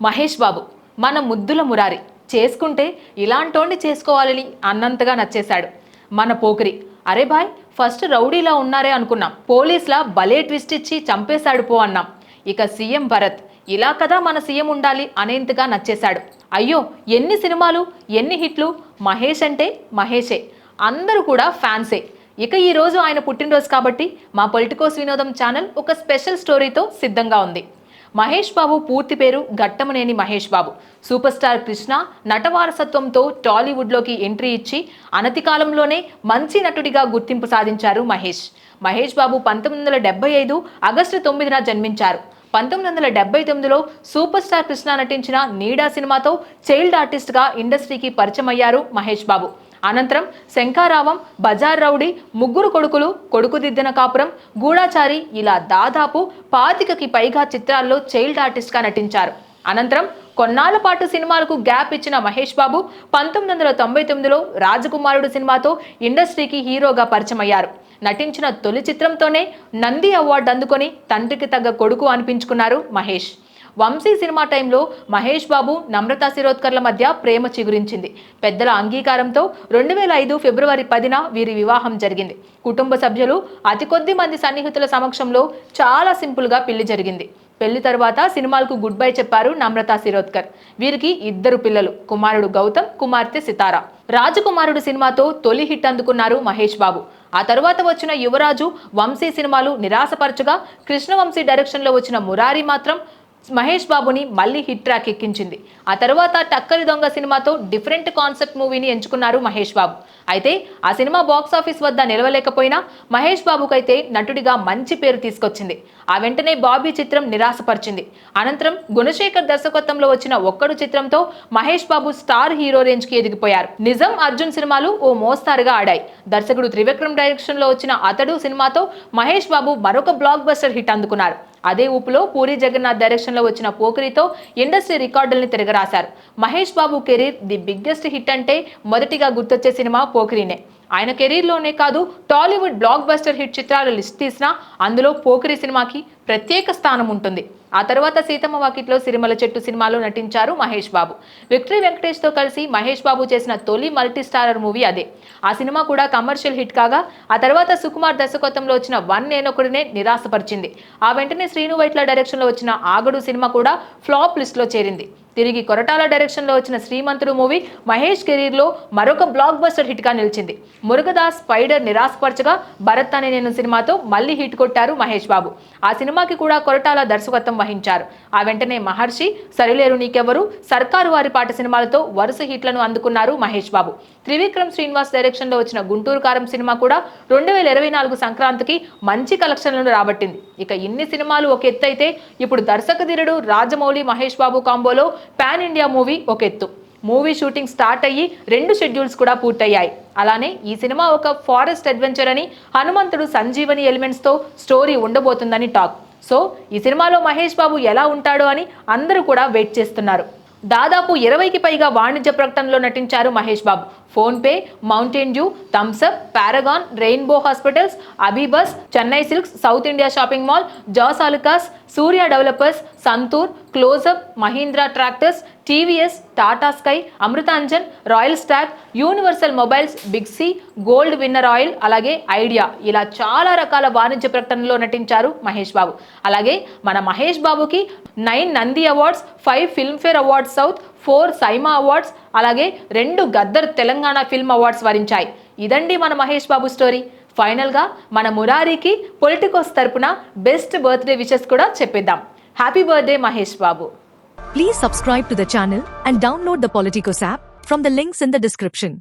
మహేష్ బాబు మన ముద్దుల మురారి చేసుకుంటే ఇలాంటోండి చేసుకోవాలని అన్నంతగా నచ్చేశాడు. మన పోకిరి అరే బాయ్ ఫస్ట్ రౌడీలా ఉన్నారే అనుకున్నాం, పోలీస్లా భలే ట్విస్ట్ ఇచ్చి చంపేశాడు పో అన్నాం. ఇక సీఎం భరత్ ఇలా కదా మన సీఎం ఉండాలి అనేంతగా నచ్చేశాడు. అయ్యో ఎన్ని సినిమాలు ఎన్ని హిట్లు, మహేష్ అంటే మహేషే, అందరూ కూడా ఫ్యాన్సే. ఇక ఈరోజు ఆయన పుట్టినరోజు కాబట్టి మా పొలిటికోస్ వినోదం ఛానల్ ఒక స్పెషల్ స్టోరీతో సిద్ధంగా ఉంది. మహేష్ బాబు పూర్తి పేరు Ghattamaneni Mahesh Babu. Super star Krishna నటవారసత్వంతో టాలీవుడ్లోకి entry ఇచ్చి అనతి కాలంలోనే మంచి నటుడిగా గుర్తింపు సాధించారు మహేష్ బాబు 1975 ఆగస్టు 9న జన్మించారు. 1979లో సూపర్ స్టార్ కృష్ణ నటించిన నీడా సినిమాతో చైల్డ్ ఆర్టిస్ట్గా ఇండస్ట్రీకి పరిచయం అయ్యారు మహేష్ బాబు. అనంతరం శంఖారావం, బజార్ రౌడీ, ముగ్గురు కొడుకులు, కొడుకుదిద్దిన కాపురం, గూఢాచారి ఇలా దాదాపు 25కి పైగా చిత్రాల్లో చైల్డ్ ఆర్టిస్ట్గా నటించారు. అనంతరం కొన్నాళ్ల పాటు సినిమాలకు గ్యాప్ ఇచ్చిన మహేష్ బాబు 1999లో రాజకుమారుడు సినిమాతో ఇండస్ట్రీకి హీరోగా పరిచయం అయ్యారు. నటించిన తొలి చిత్రంతోనే నంది అవార్డు అందుకొని తండ్రికి తగ్గ కొడుకు అనిపించుకున్నారు మహేష్. వంశీ సినిమా టైంలో మహేష్ బాబు, నమ్రతా శిరోద్కర్ల మధ్య ప్రేమ చిగురించింది. పెద్దల అంగీకారంతో 2005 ఫిబ్రవరి 10న వీరి వివాహం జరిగింది. కుటుంబ సభ్యులు, అతి కొద్ది మంది సన్నిహితుల సమక్షంలో చాలా సింపుల్గా పెళ్లి జరిగింది. పెళ్లి తర్వాత సినిమాలకు గుడ్ బై చెప్పారు నమ్రతా శిరోద్కర్. వీరికి 2 పిల్లలు, కుమారుడు గౌతమ్, కుమార్తె సితారా. రాజకుమారుడు సినిమాతో తొలి హిట్ అందుకున్నారు మహేష్ బాబు. ఆ తర్వాత వచ్చిన యువరాజు, వంశీ సినిమాలు నిరాశపరచగా కృష్ణవంశీ డైరెక్షన్లో వచ్చిన మురారి మాత్రం మహేష్ బాబుని మళ్ళీ హిట్ ట్రాక్ ఎక్కించింది. ఆ తర్వాత టక్కరి దొంగ సినిమాతో డిఫరెంట్ కాన్సెప్ట్ మూవీని ఎంచుకున్నారు మహేష్ బాబు. అయితే ఆ సినిమా బాక్స్ ఆఫీస్ వద్ద నిలవలేకపోయినా మహేష్ బాబుకైతే నటుడిగా మంచి పేరు తీసుకొచ్చింది. ఆ వెంటనే బాబీ చిత్రం నిరాశపరిచింది. అనంతరం గుణశేఖర్ దర్శకత్వంలో వచ్చిన ఒక్కడు చిత్రంతో Mahesh Babu star hero range కి ఎదిగిపోయారు. నిజం, అర్జున్ సినిమాలు ఓ మోస్తారుగా ఆడాయి. దర్శకుడు త్రివిక్రమ్ డైరెక్షన్ లో వచ్చిన అతడు సినిమాతో మహేష్ బాబు మరొక బ్లాక్ బస్టర్ హిట్ అందుకున్నారు. అదే ఊపులో పూరి జగన్నాథ్ డైరెక్షన్ లో వచ్చిన పోకిరితో ఇండస్ట్రీ రికార్డుల్ని తిరగరాశారు. Mahesh Babu career the biggest hit అంటే మొదటిగా గుర్తొచ్చే సినిమా పోకిరినే. ఆయన కెరీర్లోనే కాదు, టాలీవుడ్ బ్లాక్ బస్టర్ హిట్ చిత్రాల లిస్ట్ తీసినా అందులో పోకిరి సినిమాకి ప్రత్యేక స్థానం ఉంటుంది. ఆ తర్వాత సీతమ్మ వాకిట్లో సిరిమల చెట్టు సినిమాలో నటించారు మహేష్ బాబు. విక్టరీ వెంకటేష్తో కలిసి మహేష్ బాబు చేసిన తొలి మల్టీ స్టారర్ మూవీ అదే. ఆ సినిమా కూడా కమర్షియల్ హిట్ కాగా ఆ తర్వాత సుకుమార్ దర్శకత్వంలో వచ్చిన వన్ నేనొకడినే నిరాశపరిచింది. ఆ వెంటనే శ్రీను వైట్ల డైరెక్షన్లో వచ్చిన ఆగడు సినిమా కూడా ఫ్లాప్ లిస్ట్లో చేరింది. తిరిగి కొరటాల డైరెక్షన్లో వచ్చిన శ్రీమంతుడు మూవీ మహేష్ కెరీర్లో మరొక బ్లాక్ బస్టర్ హిట్గా నిలిచింది. మురుగదాస్, స్పైడర్ నిరాశపరచగా భరత్ అనే నేను సినిమాతో మళ్ళీ హిట్ కొట్టారు మహేష్ బాబు. ఆ సినిమాకి కూడా కొరటాల దర్శకత్వం వహించారు. ఆ వెంటనే మహర్షి, సరిలేరు నీకెవరు, సర్కారు వారి పాట సినిమాలతో వరుస హిట్లను అందుకున్నారు మహేష్ బాబు. త్రివిక్రమ్ శ్రీనివాస్ డైరెక్షన్లో వచ్చిన గుంటూరు కారం సినిమా కూడా 2024 సంక్రాంతికి మంచి కలెక్షన్లను రాబట్టింది. ఇక ఇన్ని సినిమాలు ఒక ఎత్తు అయితే ఇప్పుడు దర్శకధీరుడు Rajamouli, Mahesh Babu కాంబోలో pan India movie ఒక ఎత్తు. మూవీ షూటింగ్ స్టార్ట్ అయ్యి 2 షెడ్యూల్స్ కూడా పూర్తయ్యాయి. అలానే ఈ సినిమా ఒక ఫారెస్ట్ అడ్వెంచర్ అని, హనుమంతుడు సంజీవని ఎలిమెంట్స్తో స్టోరీ ఉండబోతుందని టాక్. సో ఈ సినిమాలో మహేష్ బాబు ఎలా ఉంటాడో అని అందరూ కూడా వెయిట్ చేస్తున్నారు. దాదాపు 20కి పైగా వాణిజ్య ప్రకటనలో నటించారు Mahesh Babu. PhonePe, Mountain Dew, Thums Up, Paragon, Rainbow Hospitals, AbhiBus, Chennai Silks, South India shopping mall, Jos Alukkas, Surya Developers, Santoor, Closeup, Mahindra Tractors, TVS, Tata Sky, Amrutanjan, Royal Stag, Universal Mobiles, Big C, Gold Winner oil, అలాగే ఐడియా ఇలా చాలా రకాల వాణిజ్య ప్రకటనలో నటించారు మహేష్ బాబు. అలాగే మన మహేష్ బాబుకి 9 Nandi awards, 5 Filmfare awards South, 4 SIIMA awards, అలాగే 2 గద్దర్ తెలంగాణ ఫిల్మ్ అవార్డ్స్ వరించాయి. ఇదండి మన మహేష్ బాబు స్టోరీ. ఫైనల్గా మన మురారికి పొలిటికోస్ తరపున బెస్ట్ బర్త్డే విషెస్ కూడా చెప్పేద్దాం. Happy birthday Mahesh Babu. Please subscribe to the channel and download the Politicos app from the links in the description.